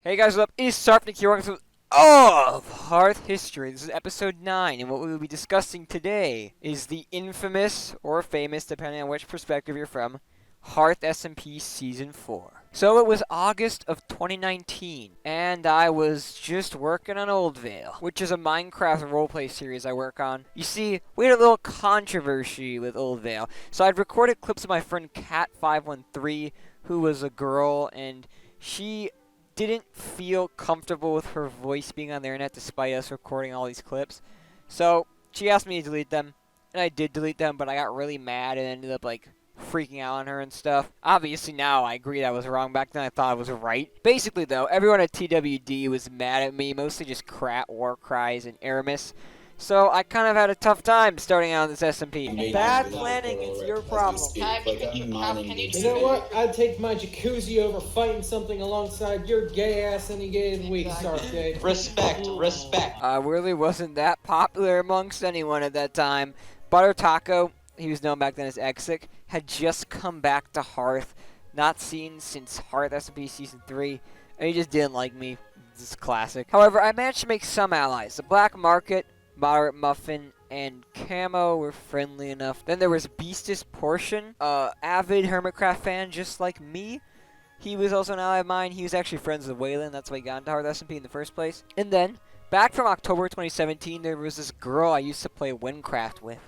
Hey guys, what's up? It is Sarfnic here of Harth History. This is episode 9, and what we will be discussing today is the infamous, or famous, depending on which perspective you're from, Harth SMP Season 4. So it was August of 2019, and I was just working on Old Vale, which is a Minecraft roleplay series I work on. You see, we had a little controversy with Old Vale. So I'd recorded clips of my friend Cat513, who was a girl, and she didn't feel comfortable with her voice being on the internet despite us recording all these clips. So she asked me to delete them, and I did delete them, but I got really mad and ended up like freaking out on her and stuff. Obviously now I agree I was wrong. Back then I thought I was right. Basically though, everyone at TWD was mad at me, mostly just Krat, Warcries, and Aramus. So I kind of had a tough time starting out on this SMP. Bad planning is your problem. You know what? I'd take my jacuzzi over fighting something alongside your gay ass any day of the week, Sarfnic. Respect. I really wasn't that popular amongst anyone at that time. ButterTaco, he was known back then as Exic, had just come back to Harth, not seen since Harth SMP Season 3, and he just didn't like me. This is classic. However, I managed to make some allies. The Black Market, Moderate Muffin, and Camo were friendly enough. Then there was Beastus Portion, avid Hermitcraft fan just like me. He was also an ally of mine. He was actually friends with Waylon. That's why he got into Harth SMP in the first place. And then, back from October 2017, there was this girl I used to play Windcraft with,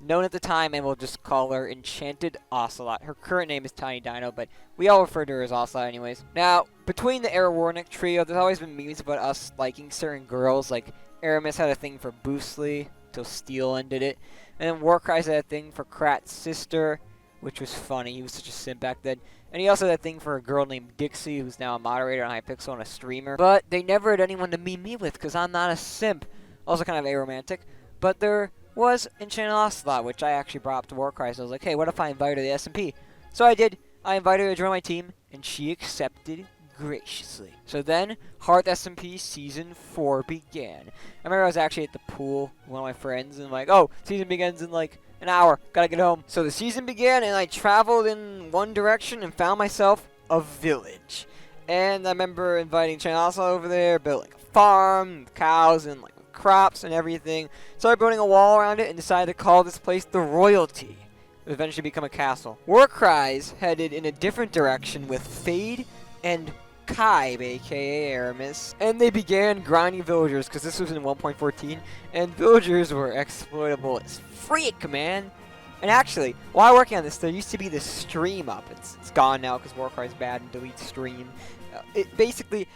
known at the time, and we'll just call her Enchanted Ocelot. Her current name is Tiny Dino, but we all refer to her as Ocelot anyways. Now, between the Warcries trio, there's always been memes about us liking certain girls, like Aramus had a thing for Boostly, till Steel ended it. And then Warcries had a thing for Krat's sister, which was funny. He was such a simp back then. And he also had a thing for a girl named Dixie, who's now a moderator on Hypixel and a streamer. But they never had anyone to meme me with, because I'm not a simp. Also kind of aromantic. But there was Enchanted Ocelot, which I actually brought up to Warcries. I was like, hey, what if I invite her to the SMP? So I did. I invited her to join my team, and she accepted graciously. So then, Harth SMP Season 4 began. I remember I was actually at the pool with one of my friends, and I'm like, oh, season begins in like an hour, gotta get home. So the season began, and I traveled in one direction and found myself a village. And I remember inviting Chainsaw over there, built like a farm, cows, and like crops and everything. Started building a wall around it and decided to call this place the Royalty. It would eventually become a castle. Warcries headed in a different direction with Fade and Kai, aka Aramus, and they began grinding villagers, because this was in 1.14, and villagers were exploitable as freak, man. And actually, while working on this, there used to be this stream up. It's gone now because Warcry is bad and deletes stream. Basically,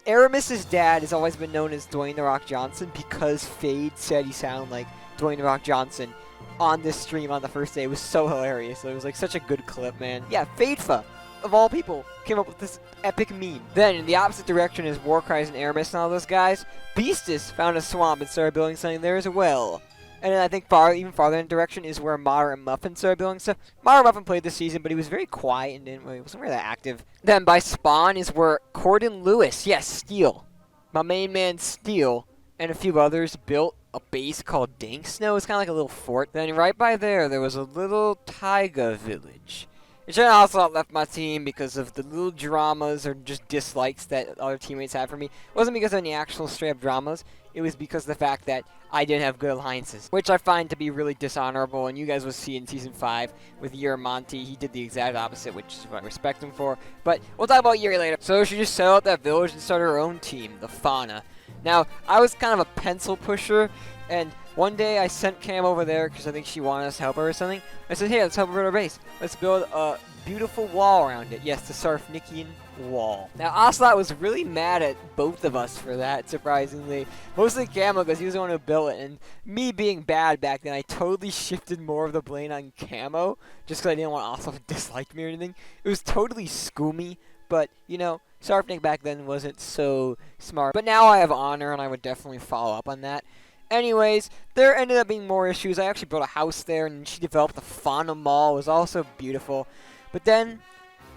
Aramus's dad has always been known as Dwayne The Rock Johnson because Fade said he sounded like Dwayne The Rock Johnson on this stream on the first day. It was so hilarious. It was like such a good clip, man. Yeah, Fadefa, of all people, came up with this epic meme. Then, in the opposite direction is Warcries and Aramus and all those guys, Beastus found a swamp and started building something there as well. And then I think even farther in direction is where Moderate Muffin started building stuff. Moderate Muffin played this season, but he was very quiet and wasn't really that active. Then by spawn is where Corden Lewis, yes, Steel, my main man Steel, and a few others built a base called Dank Snow. It's kind of like a little fort. Then right by there was a little taiga village. Enchanted Ocelot left my team because of the little dramas or just dislikes that other teammates had for me. It wasn't because of any actual straight-up dramas. It was because of the fact that I didn't have good alliances, which I find to be really dishonorable, and you guys will see in Season 5 with Monty. He did the exact opposite, which is what I respect him for. But we'll talk about Yuri later. So she just set out that village and started her own team, the Fauna. Now, I was kind of a pencil pusher, and one day I sent Cam over there because I think she wanted us to help her or something. I said, hey, let's help her build our base. Let's build a beautiful wall around it. Yes, the Sarfnician wall. Now, Ocelot was really mad at both of us for that, surprisingly. Mostly Camo because he was the one who built it. And me being bad back then, I totally shifted more of the blame on Camo just because I didn't want Ocelot to dislike me or anything. It was totally scoomy, but, you know, Sarfnic back then wasn't so smart. But now I have honor, and I would definitely follow up on that. Anyways, there ended up being more issues. I actually built a house there, and she developed the Fauna Mall. It was also beautiful. But then,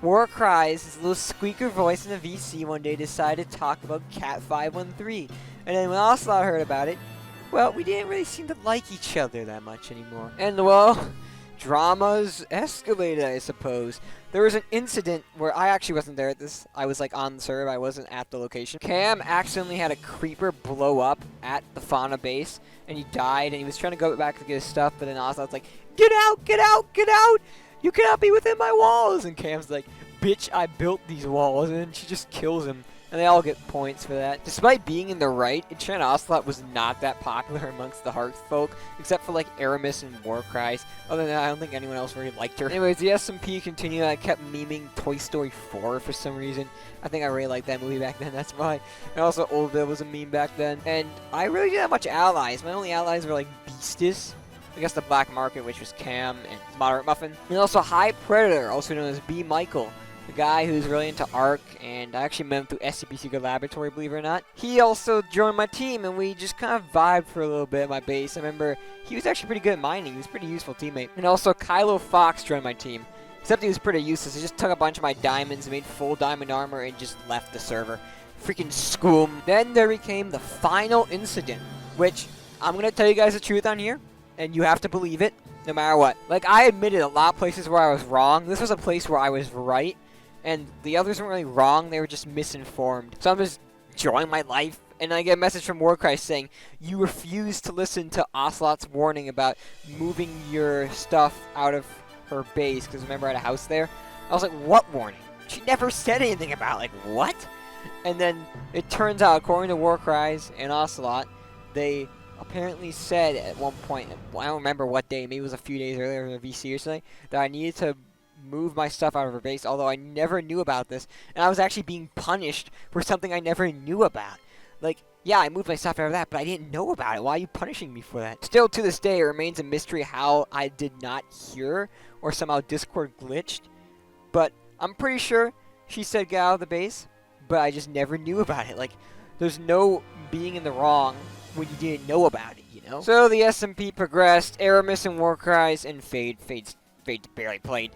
Warcries, his little squeaker voice in the VC one day, decided to talk about Cat513. And then when Ocelot heard about it, well, we didn't really seem to like each other that much anymore. And, well, dramas escalated, I suppose. There was an incident where I actually wasn't there at this. I was like on the server. I wasn't at the location. Cam accidentally had a creeper blow up at the fauna base, and he died, and he was trying to go back to get his stuff, but then Ocelot's like, get out, get out, get out! You cannot be within my walls! And Cam's like, bitch, I built these walls, and then she just kills him. And they all get points for that. Despite being in the right, Enchanted Ocelot was not that popular amongst the Harth folk, except for like Aramus and Warcries. Other than that, I don't think anyone else really liked her. Anyways, the SMP continued. I kept memeing Toy Story 4 for some reason. I think I really liked that movie back then, that's why. And also, Olville was a meme back then. And I really didn't have much allies. My only allies were like Beastis, I guess the Black Market, which was Cam and Moderate Muffin. And also High Predator, also known as B. Michael. The guy who's really into Ark, and I actually met him through SCP Secret Laboratory, believe it or not. He also joined my team, and we just kind of vibed for a little bit at my base. I remember he was actually pretty good at mining. He was a pretty useful teammate. And also Kylo Fox joined my team, except he was pretty useless. He just took a bunch of my diamonds, made full diamond armor, and just left the server. Freaking school. Then there became the final incident, which I'm going to tell you guys the truth on here, and you have to believe it, no matter what. Like, I admitted a lot of places where I was wrong. This was a place where I was right. And the others weren't really wrong, they were just misinformed. So I'm just enjoying my life, and I get a message from Warcries saying, you refuse to listen to Ocelot's warning about moving your stuff out of her base, because remember I had a house there? I was like, what warning? She never said anything about it. Like, what? And then it turns out, according to Warcries and Ocelot, they apparently said at one point, I don't remember what day, maybe it was a few days earlier in the VC or something, that I needed to move my stuff out of her base, although I never knew about this, and I was actually being punished for something I never knew about. Like, yeah, I moved my stuff out of that, but I didn't know about it. Why are you punishing me for that? Still, to this day, it remains a mystery how I did not hear, or somehow Discord glitched, but I'm pretty sure she said get out of the base, but I just never knew about it. Like, there's no being in the wrong when you didn't know about it, you know? So the SMP progressed, Aramus and Warcries and Fade barely played.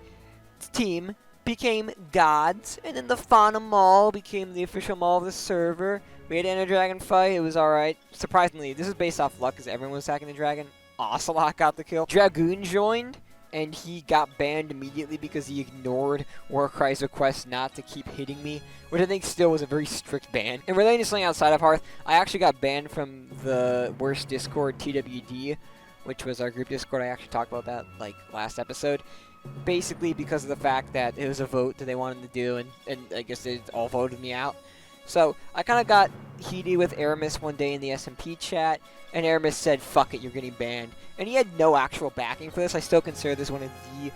Team became gods, and then the Fauna Mall became the official mall of the server. We had Ender Dragon fight, it was alright. Surprisingly, this is based off luck because everyone was attacking the dragon. Ocelot got the kill. Dragoon joined, and he got banned immediately because he ignored Warcry's request not to keep hitting me, which I think still was a very strict ban. And relating to something outside of Harth, I actually got banned from the worst Discord, TWD, which was our group Discord. I actually talked about that like last episode. Basically because of the fact that it was a vote that they wanted to do, and I guess they all voted me out. So I kind of got heated with Aramus one day in the SMP chat, and Aramus said, fuck it, you're getting banned. And he had no actual backing for this. I still consider this one of the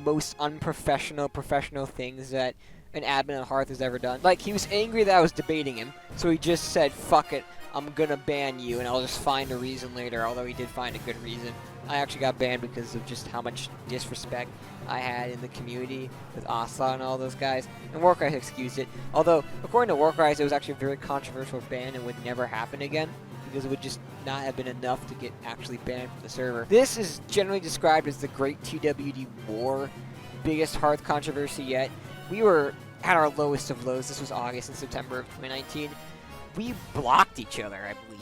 most professional things that an admin on Harth has ever done. Like, he was angry that I was debating him, so he just said, fuck it, I'm gonna ban you, and I'll just find a reason later, although he did find a good reason. I actually got banned because of just how much disrespect I had in the community with Ocelot and all those guys, and Warcries excused it. Although, according to Warcries, it was actually a very controversial ban and would never happen again, because it would just not have been enough to get actually banned from the server. This is generally described as the Great TWD War, biggest Harth controversy yet. We were at our lowest of lows. This was August and September of 2019. We blocked each other, I believe.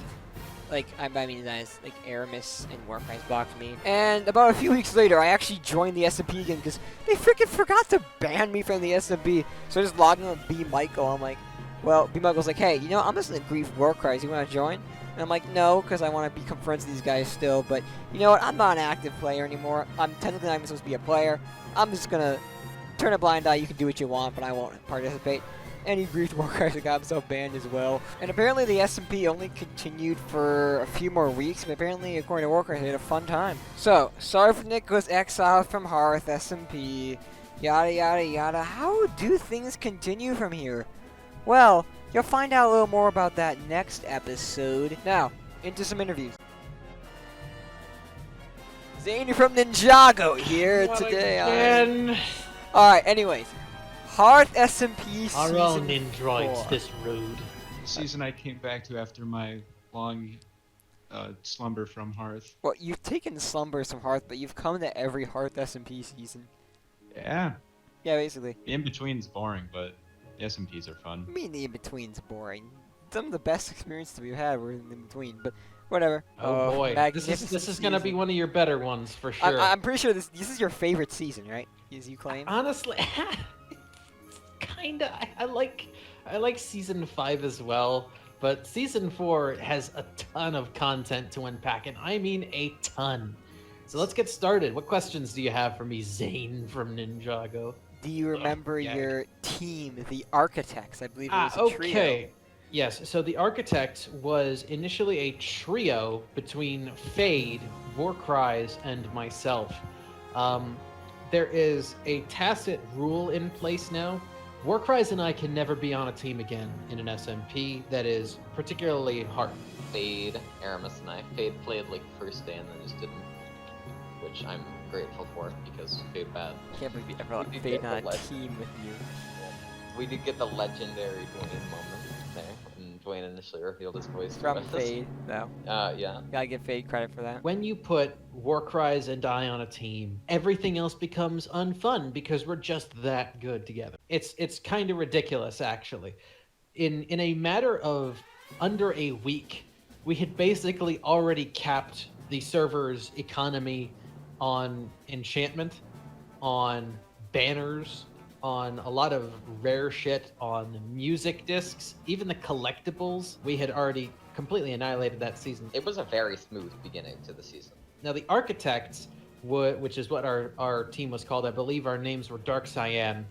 Like, I mean, guys, like, Aramus and Warcries blocked me. And about a few weeks later, I actually joined the SMP again because they freaking forgot to ban me from the SMP. So I just logged in with B. Michael. I'm like, well, B. Michael's like, hey, you know, I'm just gonna grief Warcries. You want to join? And I'm like, no, because I want to become friends with these guys still. But you know what? I'm not an active player anymore. I'm technically not even supposed to be a player. I'm just gonna turn a blind eye. You can do what you want, but I won't participate. And he griefed Warcries and got himself banned as well. And apparently the SMP only continued for a few more weeks, but apparently, according to Warcries, they had a fun time. So, Sarfnic was exiled from Harth SMP, yada yada yada. How do things continue from here? Well, you'll find out a little more about that next episode. Now, into some interviews. Zany from Ninjago here today. Alright, anyways. Harth SMP Our Season own androids 4. this rude. Season I came back to after my long slumber from Harth. Well, you've taken slumbers from Harth, but you've come to every Harth SMP season. Yeah. Yeah, basically. The in-between's boring, but the SMPs are fun. I mean, the in-between's boring. Some of the best experiences we've had were in between, but Whatever. Oh boy, this magnificent is gonna be season. one of your better ones for sure. I'm pretty sure this is your favorite season, right? As you claim. Honestly, kinda. I like season 5 as well, but season 4 has a ton of content to unpack, and I mean a ton. So let's get started. What questions do you have for me, Zane from Ninjago? Do you remember yeah. your team, the Architects? I believe it was a trio. Okay. Yes, so the Architect was initially a trio between Fade, Warcries, and myself. There is a tacit rule in place now. Warcries and I can never be on a team again in an SMP that is particularly hard. Fade, Aramus, and I. Fade played like first day and then just didn't, which I'm grateful for because Fade bad. Can't believe you ever let We did Fade get on the a team with you. We did get the legendary Dwayne moment there, and Dwayne initially revealed his voice to From us. Fade, though. Yeah. Gotta give Fade credit for that. When you put Warcries and I on a team, everything else becomes unfun because we're just that good together. It's kind of ridiculous, actually. In a matter of under a week, we had basically already capped the server's economy on enchantment, on banners, on a lot of rare shit, on music discs, even the collectibles. We had already completely annihilated that season. It was a very smooth beginning to the season. Now the Architects, which is what our team was called, I believe our names were Dark Cyan.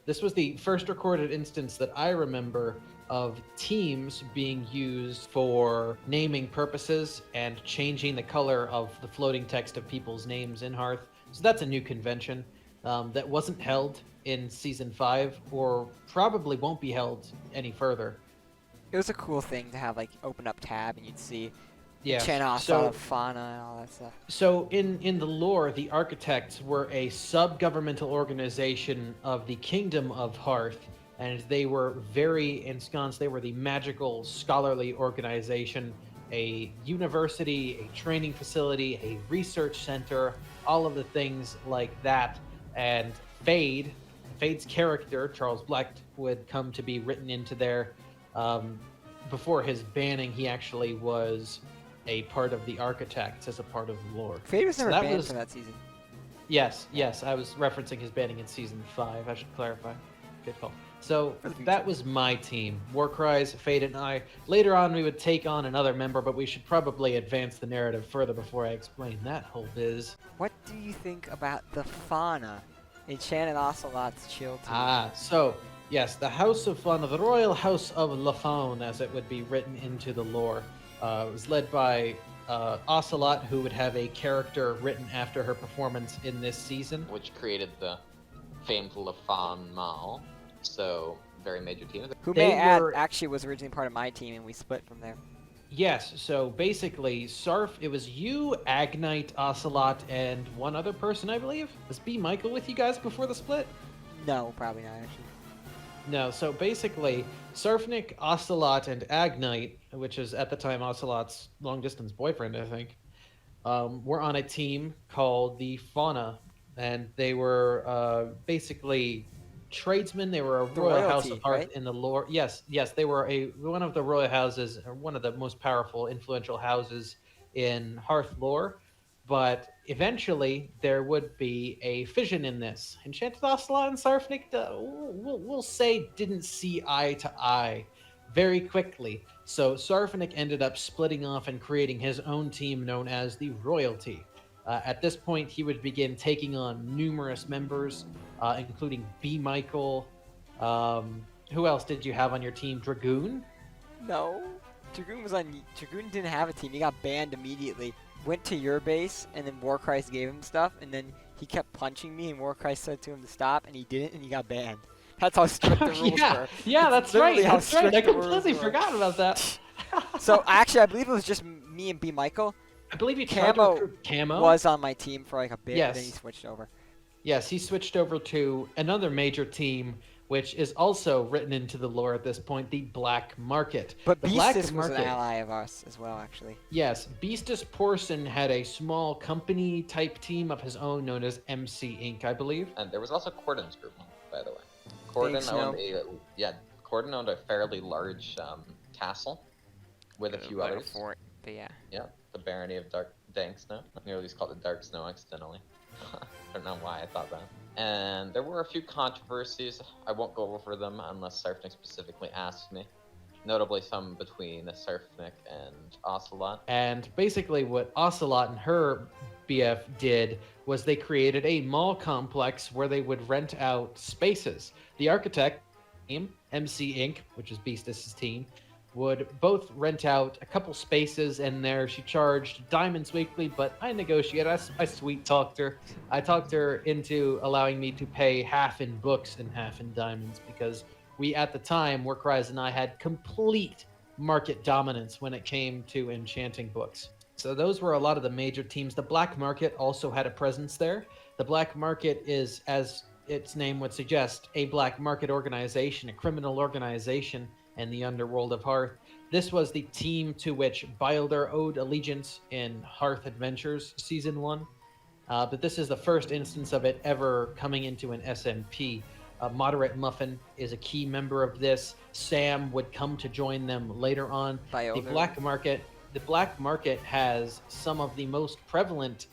This was the first recorded instance that I remember of teams being used for naming purposes and changing the color of the floating text of people's names in Hearth. So that's a new convention that wasn't held in Season 5 or probably won't be held any further. It was a cool thing to have, like, open up tab and you'd see Yeah. Chanos out of fauna and all that stuff. So in the lore, the Architects were a sub-governmental organization of the Kingdom of Hearth, and they were very ensconced. They were the magical, scholarly organization, a university, a training facility, a research center, all of the things like that. And Fade's character, Charles Blecht, would come to be written into there. Before his banning, he actually was a part of the Architects as a part of the lore. Fade was So never that banned was- for that season. Yes, I was referencing his banning in Season 5. I should clarify. Good call. So For the future. that was my team. Warcries, Fade, and I. Later on, we would take on another member, but we should probably advance the narrative further before I explain that whole biz. What do you think about the fauna? Enchanted Ocelot's chill team. So, yes, the House of Fauna, the Royal House of Lafaune, as it would be written into the lore, was led by Ocelot, who would have a character written after her performance in this season. Which created the famed Lafon Mao. So, very major team. Who they may add, were- actually was originally part of my team and we split from there. Yes, so basically, it was you, Agnite, Ocelot, and one other person, I believe? Was B. Michael with you guys before the split? No, probably not, actually. No, so basically, Sarfnic, Ocelot, and Agnite, which is at the time Ocelot's long-distance boyfriend, I think, were on a team called the Fauna, and they were basically tradesmen. They were a The royal royalty, house of Hearth right? in the lore. Yes, they were one of the royal houses, or one of the most powerful, influential houses in Hearth lore. But eventually, there would be a fission in this. Enchanted Ocelot and Sarfnic, we'll say, didn't see eye to eye very quickly. So Sarfnic ended up splitting off and creating his own team known as the Royalty. At this point, he would begin taking on numerous members, including B. Michael. Who else did you have on your team? Dragoon? No. Dragoon didn't have a team. He got banned immediately. Went to your base, and then Warcries gave him stuff, and then he kept punching me, and Warcries said to him to stop, and he didn't, and he got banned. That's how strict the rules were. Yeah, That's that's right. literally how That's right. I strict the rules completely were. forgot about that. So, actually, I believe it was just me and B. Michael I believe you tried to Camo recruit Camo. was on my team for like a bit, and then he Yes. switched over. Yes, he switched over to another major team, which is also written into the lore at this point, the Black Market. But the Black Beastus was an Market. ally of us as well, actually. Yes, Beastus Porson had a small company-type team of his own known as MC Inc., I believe. And there was also Cordon's group, by the way. Thanks, Cordon owned a fairly large castle with a few others. But yeah. Yeah, the barony of dank snow. I nearly just called it dark snow accidentally. I don't know why I thought that. And there were a few controversies. I won't go over them unless Sarfnic specifically asks me. Notably some between Sarfnic and Ocelot. And basically what Ocelot and her BF did was they created a mall complex where they would rent out spaces. The architect team, MC Inc., which is Beastus' team, would both rent out a couple spaces in there. She charged diamonds weekly, but I negotiated. I sweet talked her. I talked her into allowing me to pay half in books and half in diamonds because we, at the time, Warcries and I had complete market dominance when it came to enchanting books. So those were a lot of the major teams. The black market also had a presence there. The black market is, as its name would suggest, a black market organization, a criminal organization in the underworld of Harth. This was the team to which Bylder owed allegiance in Harth Adventures Season 1. But this is the first instance of it ever coming into an SMP. Moderate Muffin is a key member of this. Sam would come to join them later on. The black market has some of the most prevalent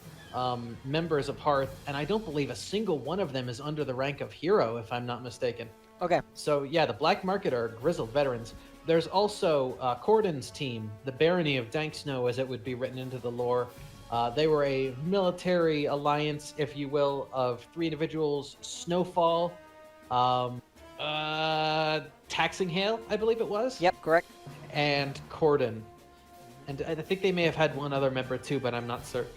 members of Harth, and I don't believe a single one of them is under the rank of hero, if I'm not mistaken. Okay. So yeah, the black market are grizzled veterans. There's also Cordon's team, the Barony of Dank Snow, as it would be written into the lore. They were a military alliance, if you will, of 3 individuals: Snowfall, Taxing Hail, I believe it was. Yep, correct. And Cordon. And I think they may have had one other member too, but I'm not certain.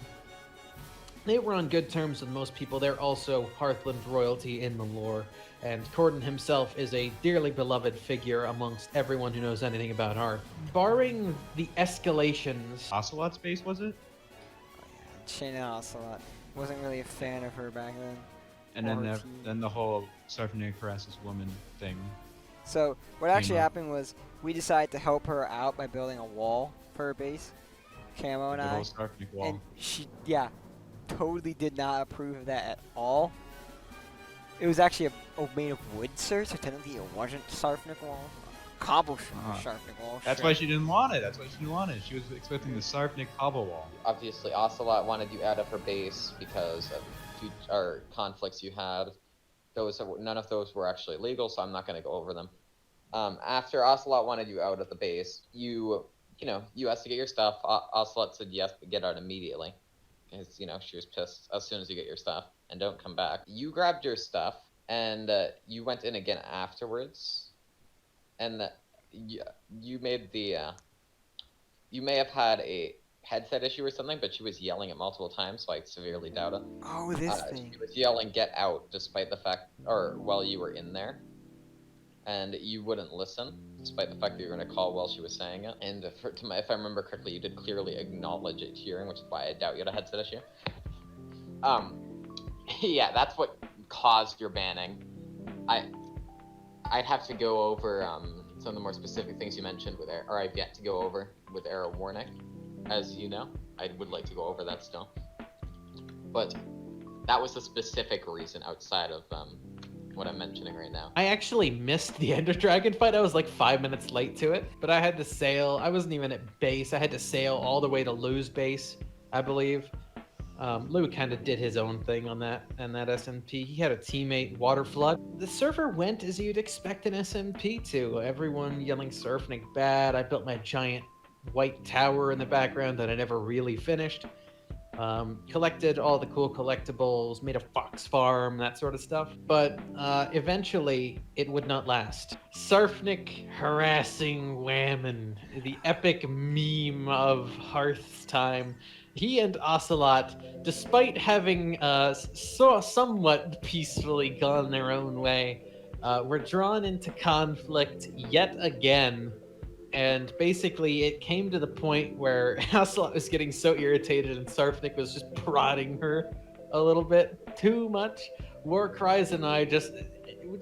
They were on good terms with most people. They're also Hearthland royalty in the lore. And Cordon himself is a dearly beloved figure amongst everyone who knows anything about Hearth. Barring the escalations... Ocelot's base, was it? Shayna Ocelot. Wasn't really a fan of her back then. And then the whole Sarfnic harasses woman thing. So what actually happened was we decided to help her out by building a wall for her base. Camo and The I. whole Sarfnic wall. And she, totally did not approve of that at all. It was actually made of wood, sir, so technically it wasn't Sarfnic wall. Cobblestone Sarfnic wall. That's why she didn't want it. She was expecting the Sarfnic cobble wall. Obviously, Ocelot wanted you out of her base because of conflicts you had. None of those were actually legal, so I'm not going to go over them. After Ocelot wanted you out of the base, you asked to get your stuff. Ocelot said yes, but get out immediately. Because, she was pissed as soon as you get your stuff and don't come back. You grabbed your stuff and you went in again afterwards. And you made you may have had a headset issue or something, but she was yelling it multiple times, so I severely doubt it. Oh, this thing. She was yelling, "Get out," despite the fact, or while you were in there. And you wouldn't listen, despite the fact that you were going to call while she was saying it. And if I remember correctly, you did clearly acknowledge it hearing, which is why I doubt you had a headset issue. Yeah, that's what caused your banning. I'd have to go over some of the more specific things you mentioned or I've yet to go over with Era Warnick. As you know, I would like to go over that still. But that was the specific reason outside of what I'm mentioning right now. I actually missed the Ender Dragon fight. I was like 5 minutes late to it, but I had to sail. I wasn't even at base. I had to sail all the way to Lou's base, I believe. Lou kind of did his own thing on that SMP. He had a teammate, Waterflood. The server went as you'd expect an SMP to. Everyone yelling Sarfnic bad. I built my giant white tower in the background that I never really finished. Collected all the cool collectibles, made a fox farm, that sort of stuff. But eventually, it would not last. Sarfnic harassing Whammon, the epic meme of Hearth's time. He and Ocelot, despite having somewhat peacefully gone their own way, were drawn into conflict yet again. And basically, it came to the point where Ocelot was getting so irritated and Sarfnic was just prodding her a little bit too much. Warcries and I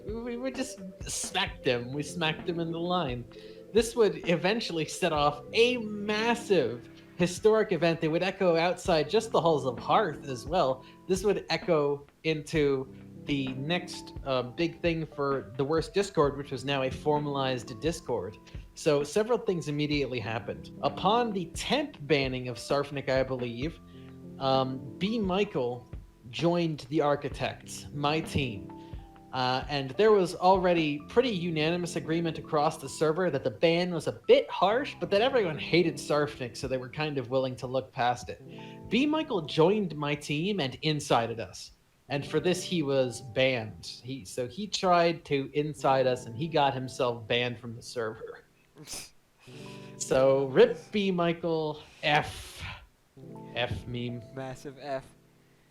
we just smacked him. We smacked him in the line. This would eventually set off a massive historic event that would echo outside just the halls of Harth as well. This would echo into the next big thing for the worst Discord, which was now a formalized Discord. So several things immediately happened. Upon the 10th banning of Sarfnic, I believe, B. Michael joined the Architects, my team. And there was already pretty unanimous agreement across the server that the ban was a bit harsh, but that everyone hated Sarfnic, so they were kind of willing to look past it. B. Michael joined my team and insided us. And for this, he was banned. So he tried to inside us, and he got himself banned from the server. So rip B. Michael, F meme. Massive F.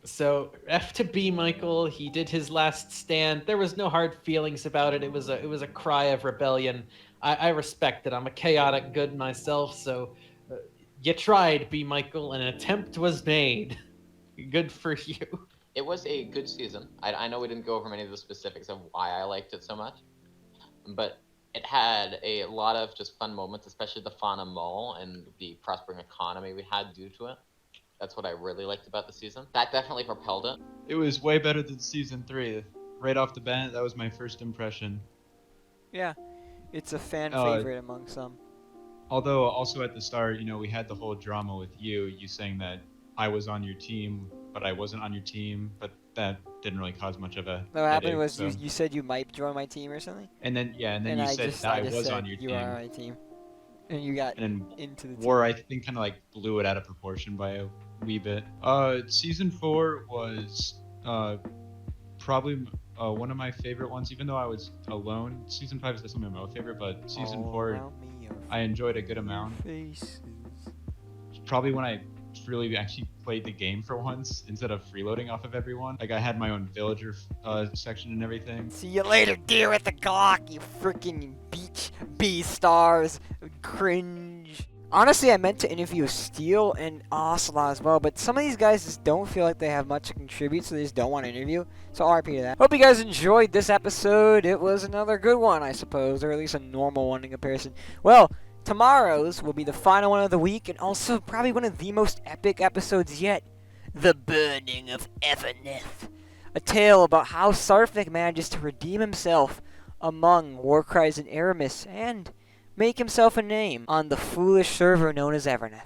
So F to B. Michael. He did his last stand. There was no hard feelings about it. It was a cry of rebellion. I respect it. I'm a chaotic good myself. So you tried, B. Michael. An attempt was made. Good for you. It was a good season. I know we didn't go over many of the specifics of why I liked it so much, but it had a lot of just fun moments, especially the Fauna Mall and the prospering economy we had due to it. That's what I really liked about the season. That definitely propelled it. It was way better than season 3. Right off the bat, that was my first impression. Yeah, it's a fan favorite among some. Although also at the start, we had the whole drama with you saying that I was on your team, but I wasn't on your team, but that didn't really cause much of a What happened headache, was so. you said you might join my team or something? And then you I said just, that I just was said on your you team. are on my team. And you got And into the team. War, I think, kind of like blew it out of proportion by a wee bit. Season 4 was probably one of my favorite ones, even though I was alone. Season 5 is definitely my favorite, but season 4, I enjoyed a good amount. Faces. Probably when I really actually played the game for once instead of freeloading off of everyone. Like I had my own villager section and everything. See you later, deer with the Glock, you freaking beach B-stars. Cringe. Honestly, I meant to interview Steel and Ocelot as well, but some of these guys just don't feel like they have much to contribute, so they just don't want to interview. So RP to that. Hope you guys enjoyed this episode. It was another good one, I suppose, or at least a normal one in comparison. Well, tomorrow's will be the final one of the week, and also probably one of the most epic episodes yet. The Burning of Everneth. A tale about how Sarfnic manages to redeem himself among Warcries and Aramus, and make himself a name on the foolish server known as Everneth.